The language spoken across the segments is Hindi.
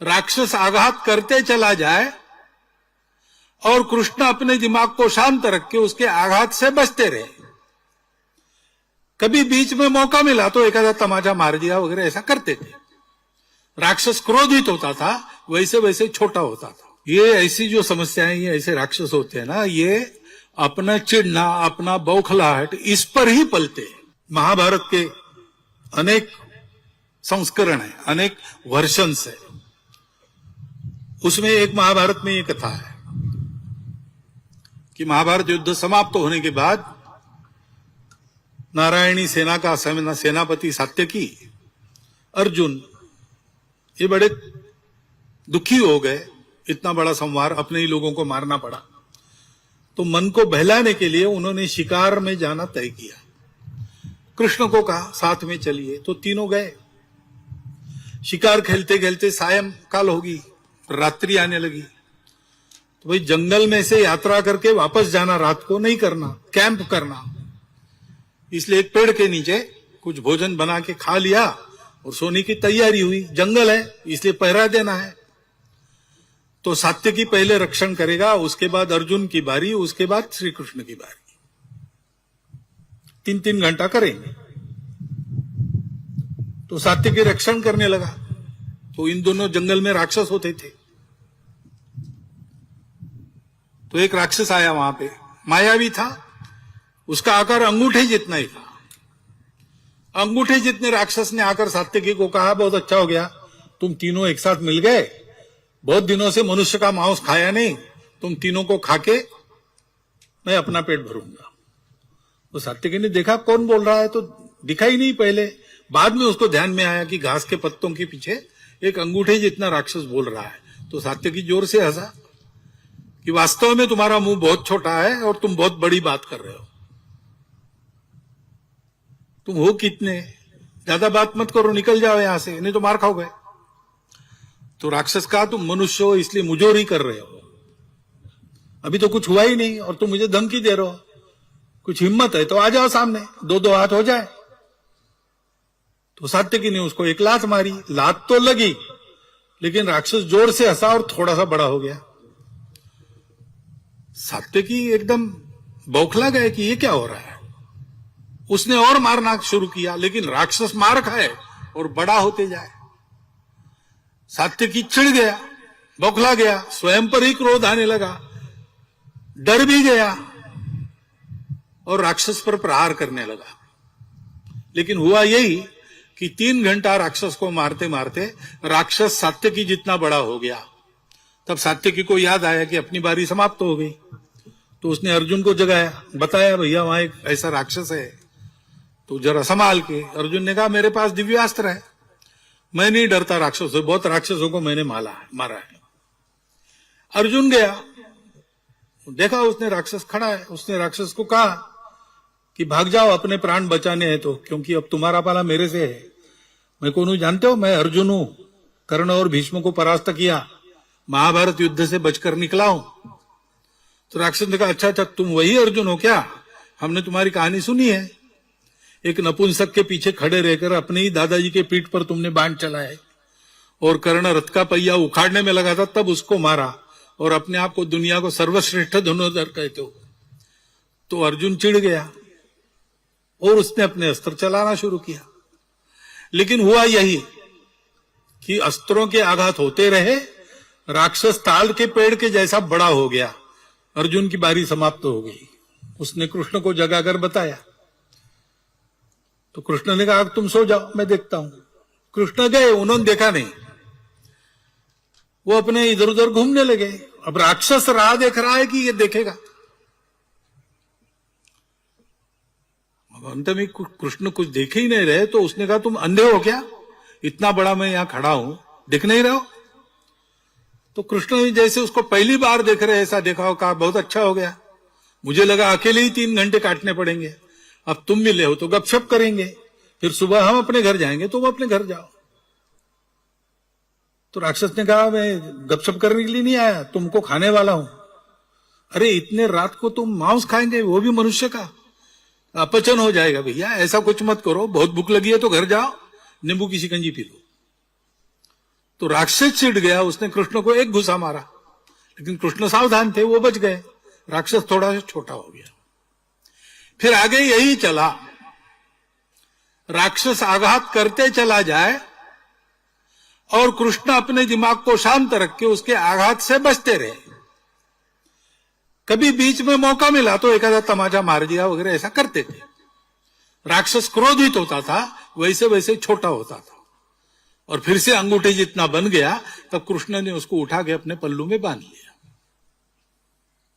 राक्षस आघात करते चला जाए और कृष्ण अपने दिमाग को शांत रख के उसके आघात से बचते रहे। कभी बीच में मौका मिला तो एक आधा तमाचा मार दिया वगैरह ऐसा करते थे। राक्षस क्रोधित होता था, वैसे वैसे छोटा होता था। ये ऐसी जो समस्याएं, ये ऐसे राक्षस होते हैं ना, ये अपना चिढ़ना, अपना बौखलाहट, इस पर ही पलते हैं। महाभारत के अनेक संस्करण है, अनेक वर्षन्स है। उसमें एक महाभारत में ये कथा है कि महाभारत युद्ध समाप्त होने के बाद नारायणी सेना का सेनापति सात्यकी, अर्जुन, ये बड़े दुखी हो गए। इतना बड़ा संहार, अपने ही लोगों को मारना पड़ा। तो मन को बहलाने के लिए उन्होंने शिकार में जाना तय किया। कृष्ण को कहा साथ में चलिए, तो तीनों गए। शिकार खेलते खेलते सायंकाल होगी, रात्रि आने लगी। तो भाई जंगल में से यात्रा करके वापस जाना रात को नहीं करना, कैंप करना। इसलिए एक पेड़ के नीचे कुछ भोजन बना के खा लिया और सोने की तैयारी हुई। जंगल है इसलिए पहरा देना है। तो सात्यकी पहले रक्षण करेगा, उसके बाद अर्जुन की बारी, उसके बाद श्री कृष्ण की बारी। 3-3 घंटा करेंगे। तो सात्यकी रक्षण करने लगा। तो इन दोनों जंगल में राक्षस होते थे। तो एक राक्षस आया वहां पे, मायावी था, उसका आकार अंगूठे जितना ही था। अंगूठे जितने राक्षस ने आकर सात्यकी को कहा, बहुत अच्छा हो गया, तुम तीनों एक साथ मिल गए। बहुत दिनों से मनुष्य का मांस खाया नहीं, तुम तीनों को खाके मैं अपना पेट भरूंगा। तो सात्यकी ने देखा कौन बोल रहा है, तो दिखा ही नहीं पहले। बाद में उसको ध्यान में आया कि घास के पत्तों के पीछे एक अंगूठे जितना राक्षस बोल रहा है। तो सात्यकी जोर से हंसा कि वास्तव में तुम्हारा मुंह बहुत छोटा है और तुम बहुत बड़ी बात कर रहे हो। तुम हो कितने, ज्यादा बात मत करो, निकल जाओ यहां से, नहीं तो मार खाओगे। तो राक्षस कहा, तुम मनुष्य हो इसलिए मुजोरी कर रहे हो, अभी तो कुछ हुआ ही नहीं और तुम मुझे धमकी दे रहे हो। कुछ हिम्मत है तो आ जाओ सामने, 2-2 हाथ हो जाए। तो सात्यकी ने उसको एक लात मारी। लात तो लगी, लेकिन राक्षस जोर से हंसा और थोड़ा सा बड़ा हो गया। सात्यकी एकदम बौखला गए कि ये क्या हो रहा है। उसने और मारना शुरू किया, लेकिन राक्षस मार खाए और बड़ा होते जाए। सात्यकी चिढ़ गया, बौखला गया, स्वयं पर ही क्रोध आने लगा, डर भी गया और राक्षस पर प्रहार करने लगा। लेकिन हुआ यही कि 3 घंटा राक्षस को मारते मारते राक्षस सात्यकी जितना बड़ा हो गया। तब सात्यकी को याद आया कि अपनी बारी समाप्त हो गई। तो उसने अर्जुन को जगाया, बताया भैया वहां एक ऐसा राक्षस है, तो जरा संभाल के। अर्जुन ने कहा मेरे पास दिव्यास्त्र है, मैं नहीं डरता राक्षसों से, बहुत राक्षसों को मैंने मारा है। अर्जुन गया, देखा उसने राक्षस खड़ा है। उसने राक्षस को कहा कि भाग जाओ, अपने प्राण बचाने हैं तो, क्योंकि अब तुम्हारा पाला मेरे से है। मैं कौन हूं जानते हो? मैं अर्जुन हूं, कर्ण और भीष्म को परास्त किया, महाभारत युद्ध से बचकर निकला हूं। तो राक्षस ने कहा अच्छा अच्छा, तुम वही अर्जुन हो क्या? हमने तुम्हारी कहानी सुनी है। एक नपुंसक के पीछे खड़े रहकर अपने ही दादाजी के पीठ पर तुमने बाण चलाए और कर्ण रथ का पहिया उखाड़ने में लगा था, तब उसको मारा और अपने आप को दुनिया को सर्वश्रेष्ठ धनुर्धर कहते हो। तो अर्जुन चिढ़ गया और उसने अपने अस्त्र चलाना शुरू किया। लेकिन हुआ यही कि अस्त्रों के आघात होते रहे, राक्षस ताल के पेड़ के जैसा बड़ा हो गया। अर्जुन की बारी समाप्त हो गई। उसने कृष्ण को जगाकर बताया। तो कृष्ण ने कहा तुम सो जाओ, मैं देखता हूं। कृष्ण गए, उन्होंने देखा नहीं, वो अपने इधर उधर घूमने लगे। अब राक्षस राह देख रहा है कि ये देखेगा। अंत में कृष्ण कुछ देखे ही नहीं रहे, तो उसने कहा तुम अंधे हो क्या? इतना बड़ा मैं यहां खड़ा हूं, दिख नहीं रहा हो? तो कृष्ण जैसे उसको पहली बार देख रहे ऐसा देखा हो, कहा बहुत अच्छा हो गया, मुझे लगा अकेले ही 3 घंटे काटने पड़ेंगे, अब तुम मिले हो तो गपशप करेंगे, फिर सुबह हम अपने घर जाएंगे, तुम अपने घर जाओ। तो राक्षस ने कहा मैं गपशप करने के लिए नहीं आया, तुमको खाने वाला हूं। अरे इतने रात को तुम मांस खाएंगे, वो भी मनुष्य का? अपचन हो जाएगा भैया, ऐसा कुछ मत करो, बहुत भूख लगी है तो घर जाओ, नींबू की शिकंजी पी लो। तो राक्षस चिढ़ गया, उसने कृष्ण को एक घुसा मारा, लेकिन कृष्ण सावधान थे, वो बच गए। राक्षस थोड़ा सा छोटा हो गया। फिर आगे यही चला, राक्षस आघात करते चला जाए और कृष्ण अपने दिमाग को शांत रख के उसके आघात से बचते रहे। कभी बीच में मौका मिला तो एक आधा तमाचा मार दिया वगैरह, ऐसा करते थे। राक्षस क्रोधित होता था, वैसे वैसे छोटा होता था, और फिर से अंगूठे जितना बन गया, तब कृष्ण ने उसको उठा के अपने पल्लू में बांध लिया।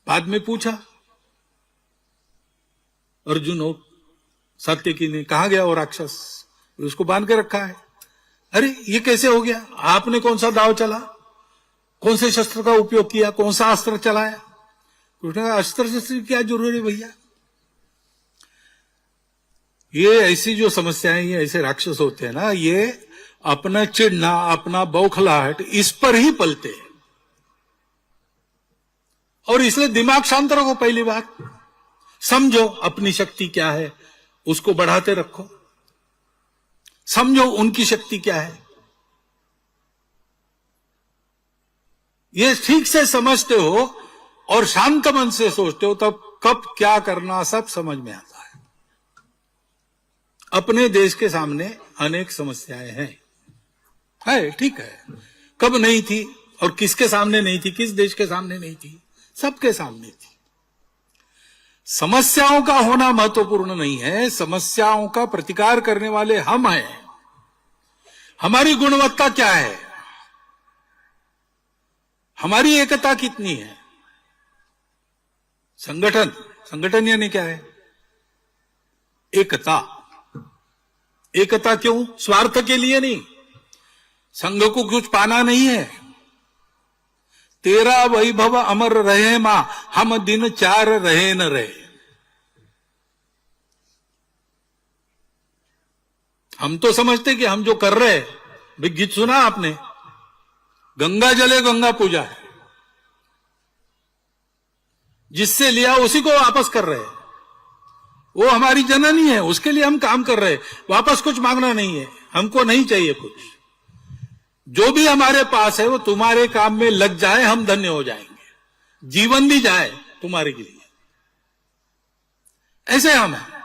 बाद में पूछा अर्जुन और सात्यकी ने, कहां गया वो राक्षस? उसको बांध के रखा है। अरे ये कैसे हो गया? आपने कौन सा दाव चला, कौन से शस्त्र का उपयोग किया, कौन सा अस्त्र चलाया? कृष्ण का अस्त्र शस्त्र की क्या जरूरत है भैया? ये ऐसी जो समस्याएं, ये ऐसे राक्षस होते हैं ना, ये अपना चिढ़ना, अपना बौखलाहट, इस पर ही पलते हैं। और इसलिए दिमाग शांत रखो। पहली बात समझो अपनी शक्ति क्या है, उसको बढ़ाते रखो। समझो उनकी शक्ति क्या है, ये ठीक से समझते हो और शांत मन से सोचते हो, तब कब क्या करना सब समझ में आता है। अपने देश के सामने अनेक समस्याएं हैं, है ठीक है, कब नहीं थी और किसके सामने नहीं थी, किस देश के सामने नहीं थी, सबके सामने थी। समस्याओं का होना महत्वपूर्ण नहीं है, समस्याओं का प्रतिकार करने वाले हम हैं। हमारी गुणवत्ता क्या है, हमारी एकता कितनी है। संगठन यानी क्या है? एकता। एकता क्यों? स्वार्थ के लिए नहीं, संघ को कुछ पाना नहीं है। तेरा वैभव अमर रहे मां, हम दिन चार रहे न रहे। हम तो समझते कि हम जो कर रहे हैं, भाई गीत सुना आपने, गंगा जले गंगा पूजा है, जिससे लिया उसी को वापस कर रहे हैं। वो हमारी जननी है, उसके लिए हम काम कर रहे हैं, वापस कुछ मांगना नहीं है, हमको नहीं चाहिए कुछ। जो भी हमारे पास है वो तुम्हारे काम में लग जाए, हम धन्य हो जाएंगे, जीवन भी जाए तुम्हारे के लिए। ऐसे हम हैं,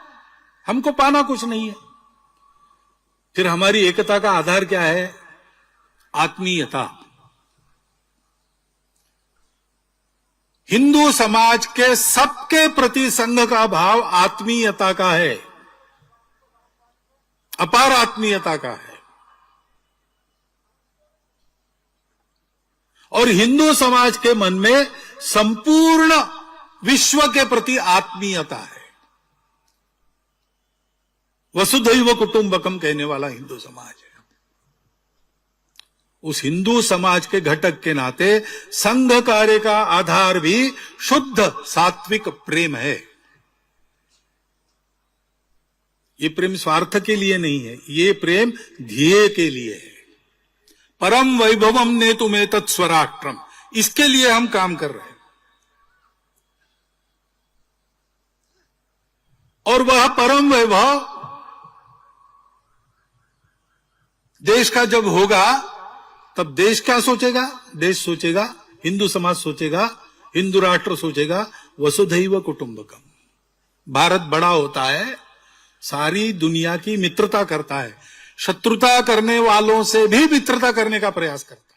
हमको पाना कुछ नहीं है। फिर हमारी एकता का आधार क्या है? आत्मीयता। हिंदू समाज के सबके प्रति संघ का भाव आत्मीयता का है, अपार आत्मीयता का है। और हिंदू समाज के मन में संपूर्ण विश्व के प्रति आत्मीयता है। वसुधैव कुटुंबकम कहने वाला हिंदू समाज है। उस हिंदू समाज के घटक के नाते संघ कार्य का आधार भी शुद्ध सात्विक प्रेम है। ये प्रेम स्वार्थ के लिए नहीं है, ये प्रेम ध्येय के लिए है। परम वैभवम ने तुम्हें तत्स्वराष्ट्रम, इसके लिए हम काम कर रहे हैं। और वह परम वैभव देश का जब होगा, तब देश क्या सोचेगा? देश सोचेगा, हिंदू समाज सोचेगा, हिंदू राष्ट्र सोचेगा वसुधैव कुटुंबकम। भारत बड़ा होता है, सारी दुनिया की मित्रता करता है, शत्रुता करने वालों से भी मित्रता करने का प्रयास करता है।